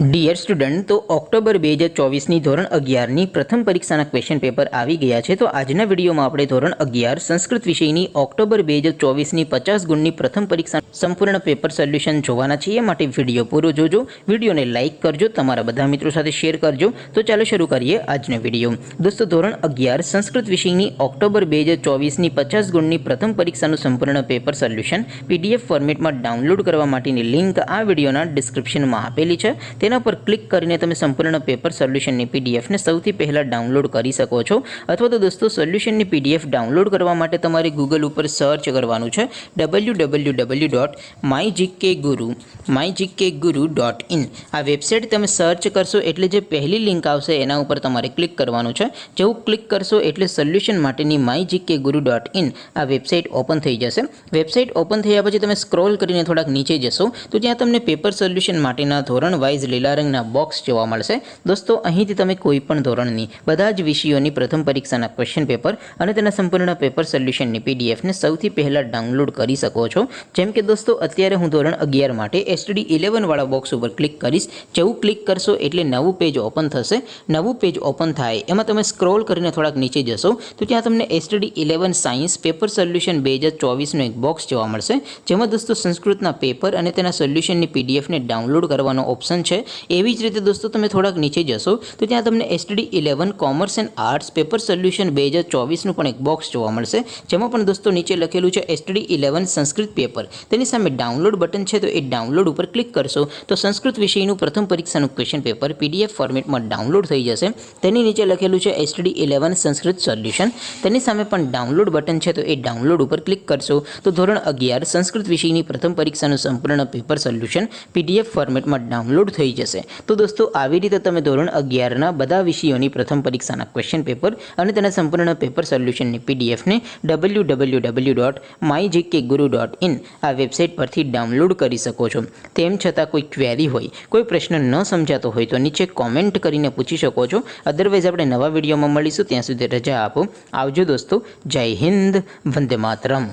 Dear student, તો October 2024ની ધોરણ 11ની પ્રથમ પરીક્ષાના ક્વેશ્ચન પેપર આવી ગયા છે. તો આજના વિડીયોમાં આપણે ધોરણ 11 સંસ્કૃત વિષયની ઓક્ટોબર 2024ની 50 ગુણની પ્રથમ પરીક્ષા સંપૂર્ણ પેપર સોલ્યુશન જોવાના છીએ. માટે વિડીયો પૂરો જોજો, વિડીયોને લાઇક કરજો, તમારા બધા મિત્રો સાથે શેર કરજો. તો ચાલો શરૂ કરીએ આજનો વિડીયો. દોસ્તો, ધોરણ 11 સંસ્કૃત વિષયની ઓક્ટોબર 2024ની 50 ગુણની પ્રથમ પરીક્ષાનું સંપૂર્ણ પેપર સોલ્યુશન પીડીએફ ફોર્મેટમાં ડાઉનલોડ કરવા માટેની લિંક આ વિડીયોના ડિસ્ક્રિપ્શનમાં આપેલી છે. તેના પર ક્લિક કરીને તમે સંપૂર્ણ પેપર સોલ્યુશનની પીડીએફને સૌથી પહેલાં ડાઉનલોડ કરી શકો છો. અથવા તો દોસ્તો, સોલ્યુશનની પીડીએફ ડાઉનલોડ કરવા માટે તમારે ગૂગલ ઉપર સર્ચ કરવાનું છે www.mygkguru.in. આ વેબસાઇટ તમે સર્ચ કરશો એટલે જે પહેલી લિંક આવશે એના ઉપર તમારે ક્લિક કરવાનું છે. જેવું ક્લિક કરશો એટલે સોલ્યુશન માટેની mygkguru.in આ વેબસાઇટ ઓપન થઈ જશે. વેબસાઇટ ઓપન થયા પછી તમે સ્ક્રોલ કરીને થોડાક નીચે જશો તો ત્યાં તમને પેપર સોલ્યુશન માટેના ધોરણ વાઇઝ લીલા રંગના બોક્સ જોવા મળશે. દોસ્તો, અહીંથી તમે કોઈ પણ ધોરણની બધા જ વિષયોની પ્રથમ પરીક્ષાના ક્વેશ્ચન પેપર અને તેના સંપૂર્ણ પેપર સોલ્યુશનની પીડીએફને સૌથી પહેલાં ડાઉનલોડ કરી શકો છો. જેમ કે દોસ્તો, અત્યારે હું ધોરણ 11 માટે STD 11 વાળા બોક્સ ઉપર ક્લિક કરીશ. જેવું ક્લિક કરશો એટલે નવું પેજ ઓપન થશે. નવું પેજ ઓપન થાય એમાં તમે સ્ક્રોલ કરીને થોડાક નીચે જશો તો ત્યાં તમને STD 11 સાયન્સ પેપર સોલ્યુશન 2024નો એક બોક્સ જોવા મળશે. જેમાં દોસ્તો સંસ્કૃતના પેપર અને તેના સોલ્યુશનની પીડીએફને ડાઉનલોડ કરવાનો ઓપ્શન છે. એવી જ રીતે દોસ્તો, તમે થોડાક નીચે જશો તો ત્યાં તમને STD 11 commerce and arts paper solution 2024નું પણ એક બોક્સ જોવા મળશે. જેમાં પણ દોસ્તો નીચે લખેલું છે STD 11 સંસ્કૃત પેપર. તેની સામે ડાઉનલોડ બટન છે, તો એ ડાઉનલોડ ઉપર ક્લિક કરશો તો સંસ્કૃત વિષયનું પ્રથમ પરીક્ષાનું ક્વેશ્ચન પેપર પીડીએફ ફોર્મેટમાં ડાઉનલોડ થઈ જશે. તેની નીચે લખેલું છે STD 11 સંસ્કૃત સોલ્યુશન. તેની સામે પણ ડાઉનલોડ બટન છે, તો એ ડાઉનલોડ ઉપર ક્લિક કરશો તો ધોરણ 11 સંસ્કૃત વિષયની પ્રથમ પરીક્ષાનું સંપૂર્ણ પેપર સોલ્યુશન પીડીએફ ફોર્મેટમાં ડાઉનલોડ થઈ જશે. તો દોસ્તો, આવી રીતે તમે ધોરણ 11ના બધા વિષયોની પ્રથમ પરીક્ષાના ક્વેશ્ચન પેપર અને તેના સંપૂર્ણ પેપર સોલ્યુશનની પીડીએફને www.mygkguru.in આ વેબસાઇટ પરથી ડાઉનલોડ કરી શકો છો. તેમ છતાં કોઈ ક્વેરી હોય, કોઈ પ્રશ્ન ન સમજાતો હોય તો નીચે કોમેન્ટ કરીને પૂછી શકો છો. અદરવાઇઝ આપણે નવા વિડીયોમાં મળીશું. ત્યાં સુધી રજા આપો. આવજો દોસ્તો. જય હિન્દ. વંદે માતરમ.